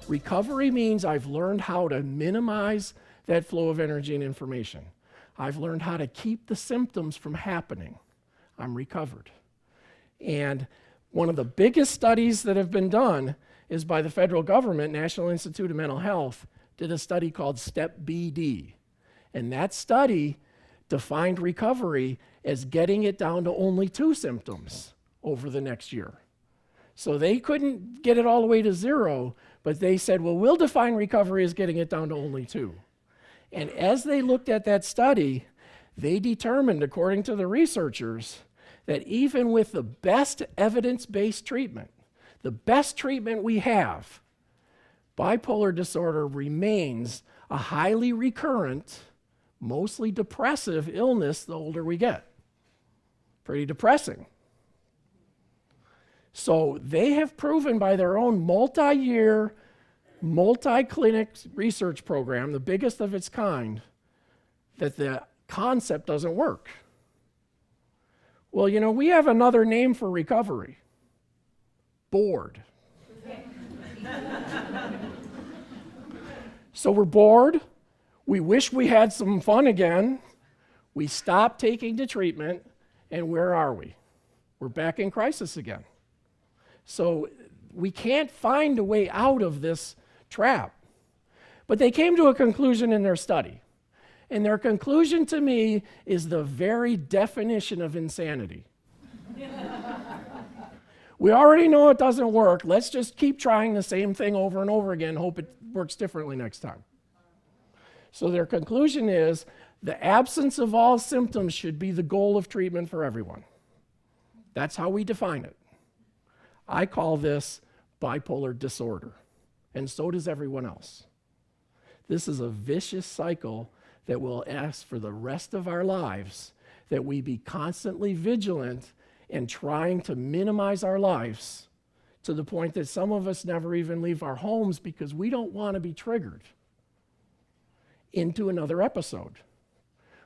Recovery means I've learned how to minimize that flow of energy and information. I've learned how to keep the symptoms from happening. I'm recovered. And one of the biggest studies that have been done is by the federal government. National Institute of Mental Health did a study called STEP BD. And that study defined recovery as getting it down to only 2 symptoms over the next year. So they couldn't get it all the way to 0, but they said, well, we'll define recovery as getting it down to only 2. And as they looked at that study, they determined, according to the researchers, that even with the best evidence-based treatment, the best treatment we have, bipolar disorder remains a highly recurrent, mostly depressive illness the older we get. Pretty depressing. So they have proven by their own multi-year, multi-clinic research program, the biggest of its kind, that the concept doesn't work. Well, you know, we have another name for recovery. Bored. So we're bored. We wish we had some fun again. We stop taking the treatment, and where are we? We're back in crisis again. So we can't find a way out of this trap. But they came to a conclusion in their study. And their conclusion to me is the very definition of insanity. We already know it doesn't work. Let's just keep trying the same thing over and over again, hope it works differently next time. So their conclusion is the absence of all symptoms should be the goal of treatment for everyone. That's how we define it. I call this bipolar disorder, and so does everyone else. This is a vicious cycle that will ask for the rest of our lives that we be constantly vigilant and trying to minimize our lives to the point that some of us never even leave our homes because we don't want to be triggered into another episode.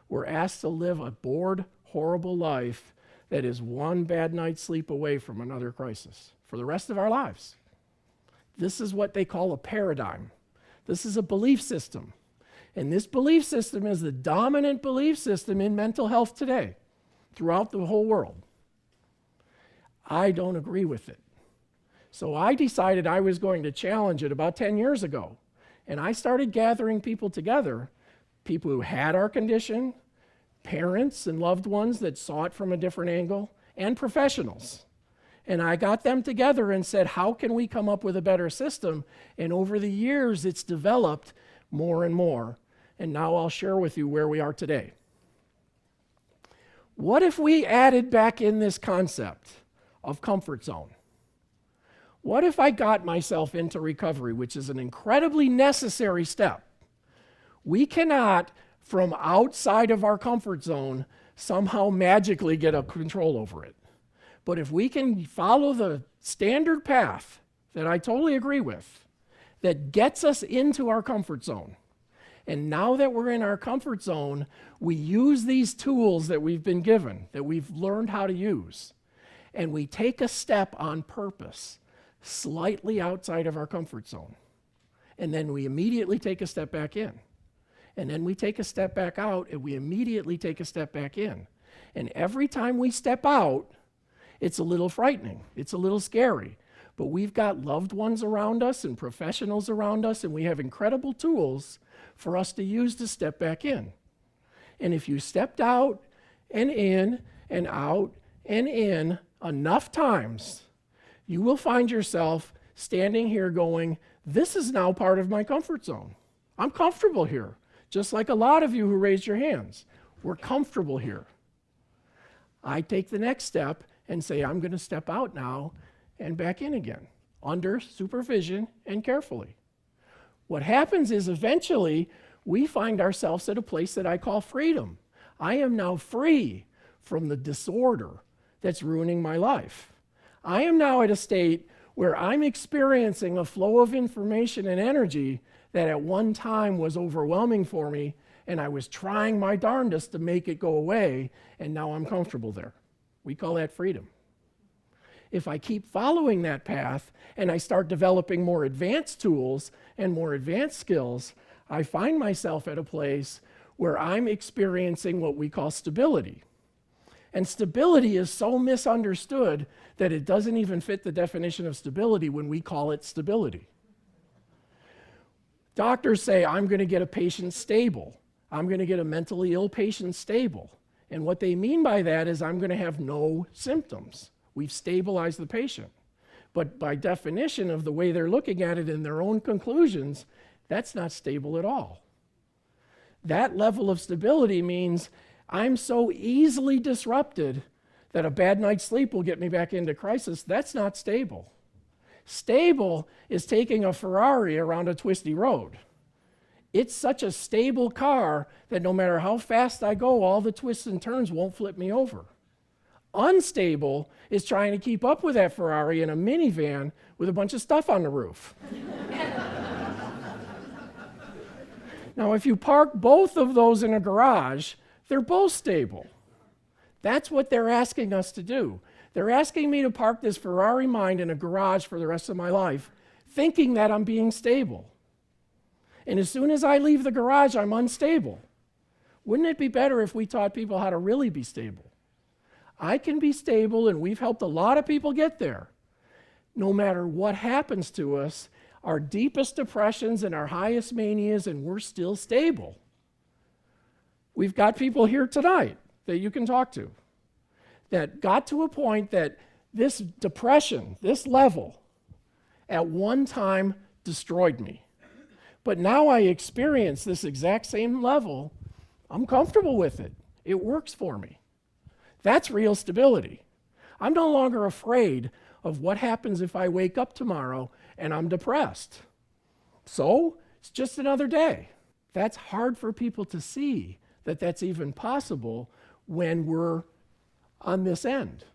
We're asked to live a bored, horrible life that is one bad night's sleep away from another crisis for the rest of our lives. This is what they call a paradigm. This is a belief system. And this belief system is the dominant belief system in mental health today, throughout the whole world. I don't agree with it. So I decided I was going to challenge it about 10 years ago. And I started gathering people together, people who had our condition, parents and loved ones that saw it from a different angle, and professionals. And I got them together and said, how can we come up with a better system? And over the years, it's developed more and more. And now I'll share with you where we are today. What if we added back in this concept of comfort zone? What if I got myself into recovery, which is an incredibly necessary step? We cannot, from outside of our comfort zone, somehow magically get a control over it. But if we can follow the standard path that I totally agree with, that gets us into our comfort zone, and now that we're in our comfort zone, we use these tools that we've been given, that we've learned how to use, and we take a step on purpose, slightly outside of our comfort zone. And then we immediately take a step back in. And then we take a step back out, and we immediately take a step back in. And every time we step out, it's a little frightening. It's a little scary. But we've got loved ones around us and professionals around us, and we have incredible tools for us to use to step back in. And if you stepped out and in and out and in enough times, you will find yourself standing here going, this is now part of my comfort zone. I'm comfortable here. Just like a lot of you who raised your hands. We're comfortable here. I take the next step and say, I'm going to step out now and back in again, under supervision and carefully. What happens is eventually we find ourselves at a place that I call freedom. I am now free from the disorder that's ruining my life. I am now at a state where I'm experiencing a flow of information and energy that at one time was overwhelming for me, and I was trying my darndest to make it go away, and now I'm comfortable there. We call that freedom. If I keep following that path and I start developing more advanced tools and more advanced skills, I find myself at a place where I'm experiencing what we call stability. And stability is so misunderstood that it doesn't even fit the definition of stability when we call it stability. Doctors say, I'm going to get a patient stable. I'm going to get a mentally ill patient stable. And what they mean by that is I'm going to have no symptoms. We've stabilized the patient. But by definition of the way they're looking at it in their own conclusions, that's not stable at all. That level of stability means I'm so easily disrupted that a bad night's sleep will get me back into crisis. That's not stable. Stable is taking a Ferrari around a twisty road. It's such a stable car that no matter how fast I go, all the twists and turns won't flip me over. Unstable is trying to keep up with that Ferrari in a minivan with a bunch of stuff on the roof. Now, if you park both of those in a garage, they're both stable. That's what they're asking us to do. They're asking me to park this Ferrari mind in a garage for the rest of my life, thinking that I'm being stable. And as soon as I leave the garage, I'm unstable. Wouldn't it be better if we taught people how to really be stable? I can be stable, and we've helped a lot of people get there. No matter what happens to us, our deepest depressions and our highest manias, and we're still stable. We've got people here tonight that you can talk to that got to a point that this depression, this level, at one time destroyed me. But now I experience this exact same level. I'm comfortable with it. It works for me. That's real stability. I'm no longer afraid of what happens if I wake up tomorrow and I'm depressed. So, it's just another day. That's hard for people to see, that that's even possible when we're on this end.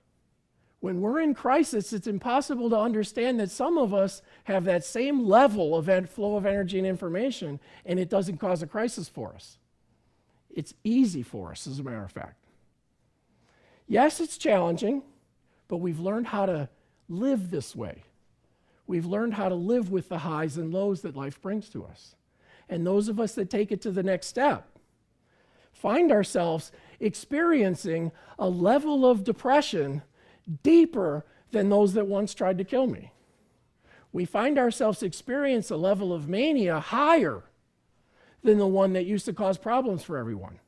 When we're in crisis, it's impossible to understand that some of us have that same level of flow of energy and information, and it doesn't cause a crisis for us. It's easy for us, as a matter of fact. Yes, it's challenging, but we've learned how to live this way. We've learned how to live with the highs and lows that life brings to us. And those of us that take it to the next step find ourselves experiencing a level of depression deeper than those that once tried to kill me. We find ourselves experience a level of mania higher than the one that used to cause problems for everyone.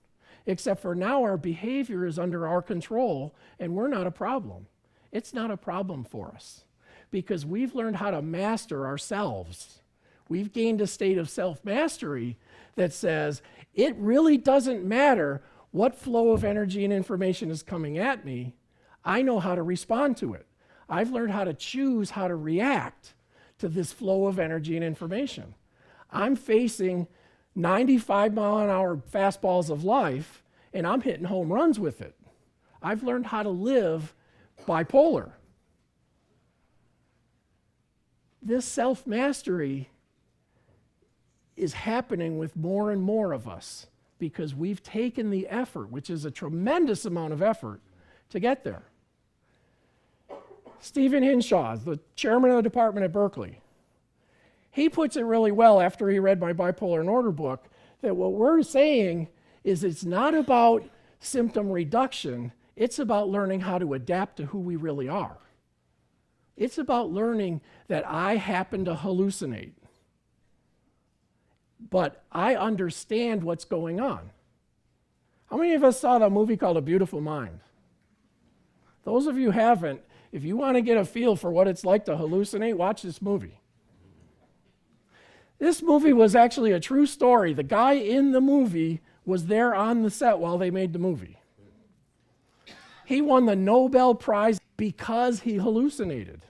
Except for now our behavior is under our control and we're not a problem. It's not a problem for us because we've learned how to master ourselves. We've gained a state of self-mastery that says it really doesn't matter what flow of energy and information is coming at me. I know how to respond to it. I've learned how to choose how to react to this flow of energy and information. I'm facing 95-mile-an-hour fastballs of life, and I'm hitting home runs with it. I've learned how to live bipolar. This self-mastery is happening with more and more of us because we've taken the effort, which is a tremendous amount of effort, to get there. Stephen Hinshaw, the chairman of the department at Berkeley, he puts it really well after he read my Bipolar and Order book, that what we're saying is it's not about symptom reduction, it's about learning how to adapt to who we really are. It's about learning that I happen to hallucinate, but I understand what's going on. How many of us saw that movie called A Beautiful Mind? Those of you who haven't, if you want to get a feel for what it's like to hallucinate, watch this movie. This movie was actually a true story. The guy in the movie was there on the set while they made the movie. He won the Nobel Prize because he hallucinated.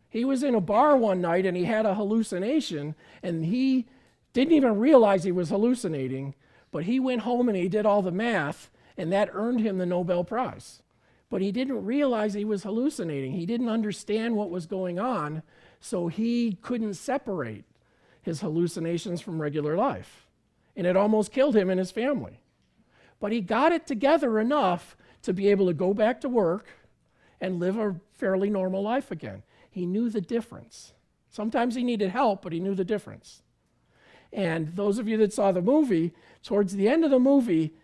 He was in a bar one night and he had a hallucination and he didn't even realize he was hallucinating, but he went home and he did all the math and that earned him the Nobel Prize. But he didn't realize he was hallucinating. He didn't understand what was going on, so he couldn't separate his hallucinations from regular life. And it almost killed him and his family. But he got it together enough to be able to go back to work and live a fairly normal life again. He knew the difference. Sometimes he needed help, but he knew the difference. And those of you that saw the movie, towards the end of the movie,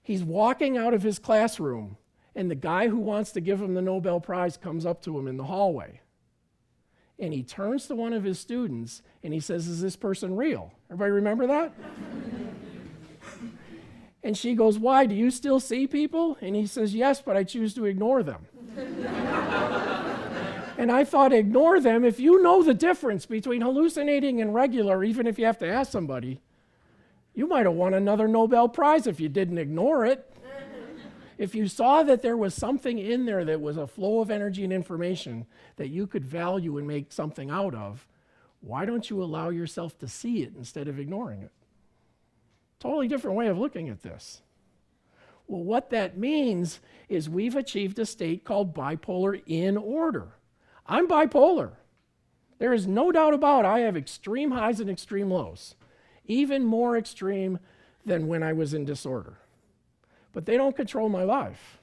he's walking out of his classroom, and the guy who wants to give him the Nobel Prize comes up to him in the hallway. And he turns to one of his students, and he says, "Is this person real?" Everybody remember that? And she goes, "Why? Do you still see people?" And he says, "Yes, but I choose to ignore them." And I thought, ignore them? If you know the difference between hallucinating and regular, even if you have to ask somebody, you might have won another Nobel Prize if you didn't ignore it. If you saw that there was something in there that was a flow of energy and information that you could value and make something out of, why don't you allow yourself to see it instead of ignoring it? Totally different way of looking at this. Well, what that means is we've achieved a state called bipolar in order. I'm bipolar. There is no doubt about it. I have extreme highs and extreme lows, even more extreme than when I was in disorder. But they don't control my life.